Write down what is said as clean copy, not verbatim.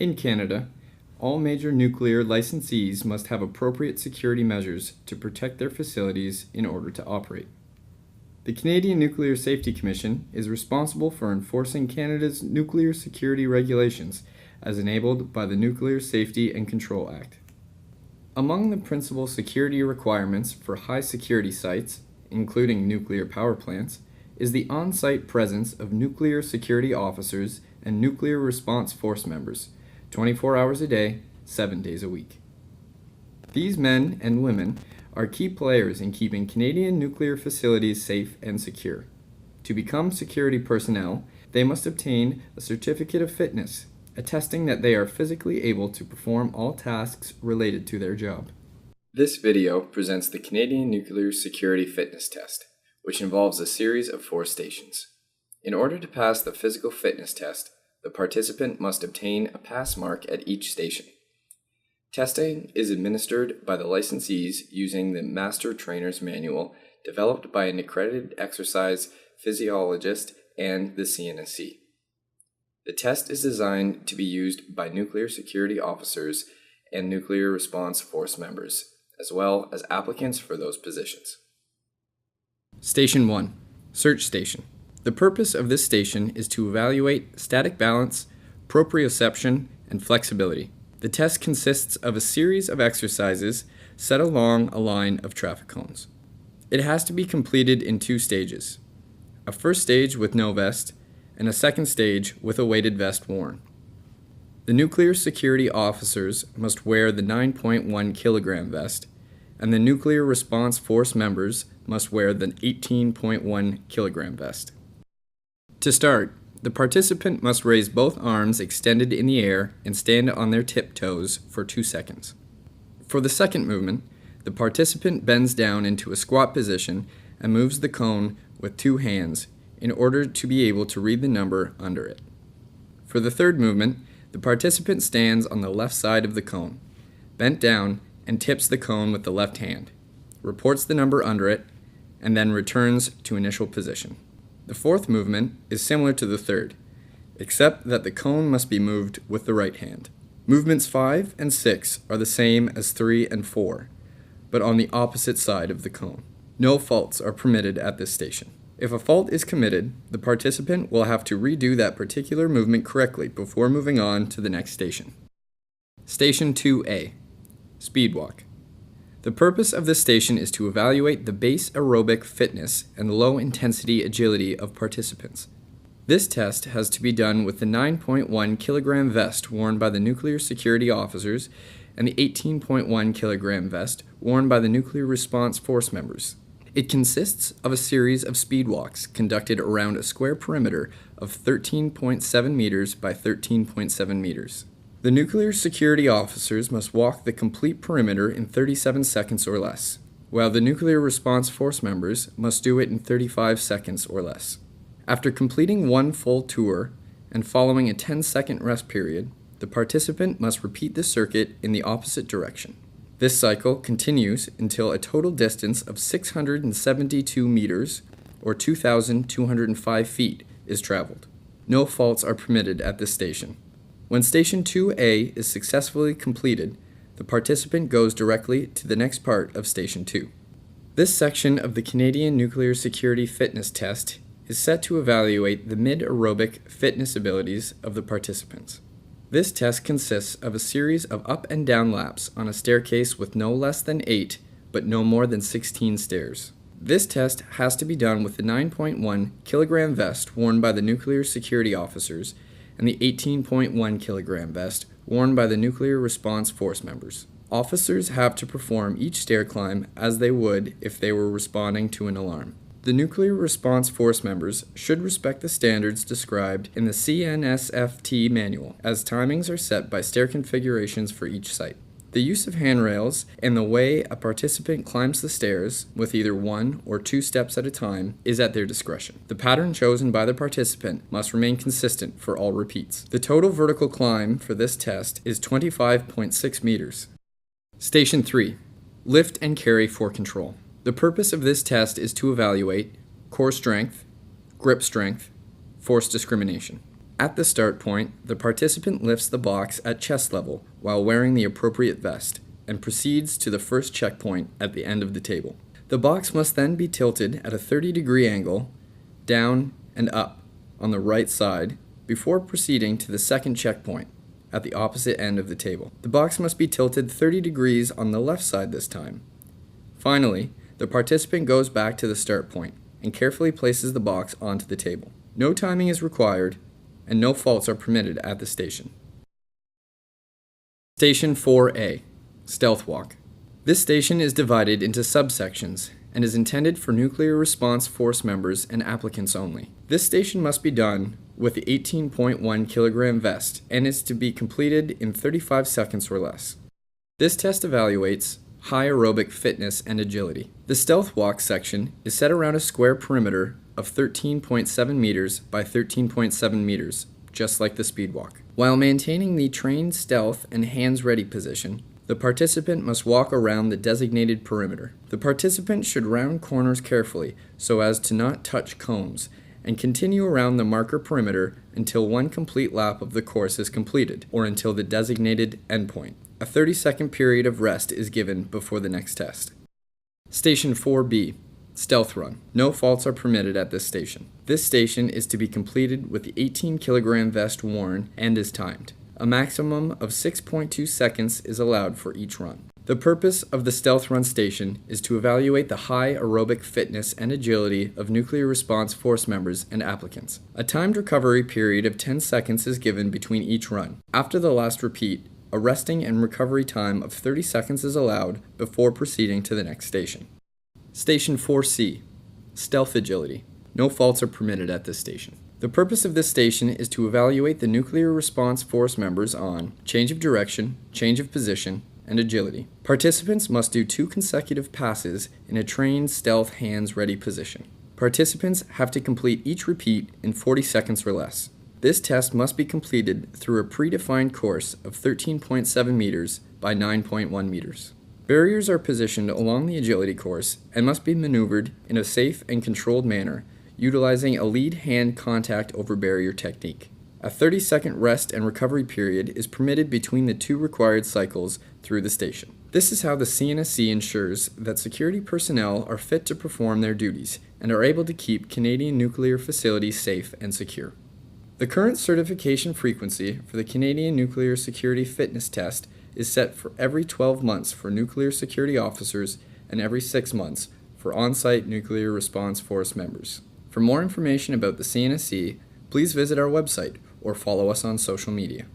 In Canada, all major nuclear licensees must have appropriate security measures to protect their facilities in order to operate. The Canadian Nuclear Safety Commission is responsible for enforcing Canada's nuclear security regulations as enabled by the Nuclear Safety and Control Act. Among the principal security requirements for high-security sites, including nuclear power plants, is the on-site presence of nuclear security officers and nuclear response force members, 24 hours a day, 7 days a week. These men and women are key players in keeping Canadian nuclear facilities safe and secure. To become security personnel, they must obtain a certificate of fitness, attesting that they are physically able to perform all tasks related to their job. This video presents the Canadian Nuclear Security Fitness Test, which involves a series of 4 stations. In order to pass the physical fitness test, the participant must obtain a pass mark at each station. Testing is administered by the licensees using the Master Trainer's Manual developed by an accredited exercise physiologist and the CNSC. The test is designed to be used by nuclear security officers and nuclear response force members, as well as applicants for those positions. Station 1. Search Station. The purpose of this station is to evaluate static balance, proprioception, and flexibility. The test consists of a series of exercises set along a line of traffic cones. It has to be completed in 2 stages, a first stage with no vest, and a second stage with a weighted vest worn. The nuclear security officers must wear the 9.1 kilogram vest, and the nuclear response force members must wear the 18.1 kilogram vest. To start, the participant must raise both arms extended in the air and stand on their tiptoes for 2 seconds. For the second movement, the participant bends down into a squat position and moves the cone with 2 hands in order to be able to read the number under it. For the third movement, the participant stands on the left side of the cone, bent down, and tips the cone with the left hand, reports the number under it, and then returns to initial position. The fourth movement is similar to the third, except that the cone must be moved with the right hand. Movements 5 and 6 are the same as 3 and 4, but on the opposite side of the cone. No faults are permitted at this station. If a fault is committed, the participant will have to redo that particular movement correctly before moving on to the next station. Station 2A. Speed Walk. The purpose of this station is to evaluate the base aerobic fitness and low-intensity agility of participants. This test has to be done with the 9.1 kilogram vest worn by the nuclear security officers and the 18.1 kilogram vest worn by the nuclear response force members. It consists of a series of speed walks conducted around a square perimeter of 13.7 meters by 13.7 meters. The nuclear security officers must walk the complete perimeter in 37 seconds or less, while the nuclear response force members must do it in 35 seconds or less. After completing 1 full tour and following a 10-second rest period, the participant must repeat the circuit in the opposite direction. This cycle continues until a total distance of 672 meters, or 2,205 feet, is traveled. No faults are permitted at this station. When Station 2A is successfully completed, the participant goes directly to the next part of Station 2. This section of the Canadian Nuclear Security Fitness Test is set to evaluate the mid-aerobic fitness abilities of the participants. This test consists of a series of up and down laps on a staircase with no less than 8, but no more than 16 stairs. This test has to be done with the 9.1 kilogram vest worn by the nuclear security officers and the 18.1 kilogram vest worn by the nuclear response force members. Officers have to perform each stair climb as they would if they were responding to an alarm. The nuclear response force members should respect the standards described in the CNSFT manual, as timings are set by stair configurations for each site. The use of handrails and the way a participant climbs the stairs, with either 1 or 2 steps at a time, is at their discretion. The pattern chosen by the participant must remain consistent for all repeats. The total vertical climb for this test is 25.6 meters. Station 3. Lift and carry for control. The purpose of this test is to evaluate core strength, grip strength, force discrimination. At the start point, the participant lifts the box at chest level while wearing the appropriate vest and proceeds to the first checkpoint at the end of the table. The box must then be tilted at a 30-degree angle, down and up on the right side before proceeding to the second checkpoint at the opposite end of the table. The box must be tilted 30 degrees on the left side this time. Finally, the participant goes back to the start point and carefully places the box onto the table. No timing is required and no faults are permitted at the station. Station 4A, Stealth Walk. This station is divided into subsections and is intended for nuclear response force members and applicants only. This station must be done with the 18.1 kilogram vest and is to be completed in 35 seconds or less. This test evaluates high aerobic fitness and agility. The stealth walk section is set around a square perimeter of 13.7 meters by 13.7 meters, just like the speed walk. While maintaining the trained stealth and hands-ready position, the participant must walk around the designated perimeter. The participant should round corners carefully so as to not touch cones and continue around the marker perimeter until one complete lap of the course is completed or until the designated endpoint. A 30-second period of rest is given before the next test. Station 4B, Stealth Run. No faults are permitted at this station. This station is to be completed with the 18 kilogram vest worn and is timed. A maximum of 6.2 seconds is allowed for each run. The purpose of the Stealth Run station is to evaluate the high aerobic fitness and agility of nuclear response force members and applicants. A timed recovery period of 10 seconds is given between each run. After the last repeat, a resting and recovery time of 30 seconds is allowed before proceeding to the next station. Station 4C, Stealth Agility. No faults are permitted at this station. The purpose of this station is to evaluate the nuclear response force members on change of direction, change of position, and agility. Participants must do 2 consecutive passes in a trained stealth hands-ready position. Participants have to complete each repeat in 40 seconds or less. This test must be completed through a predefined course of 13.7 meters by 9.1 meters. Barriers are positioned along the agility course and must be maneuvered in a safe and controlled manner, utilizing a lead hand contact over barrier technique. A 30-second rest and recovery period is permitted between the 2 required cycles through the station. This is how the CNSC ensures that security personnel are fit to perform their duties and are able to keep Canadian nuclear facilities safe and secure. The current certification frequency for the Canadian Nuclear Security Fitness Test is set for every 12 months for nuclear security officers and every 6 months for on-site nuclear response force members. For more information about the CNSC, please visit our website or follow us on social media.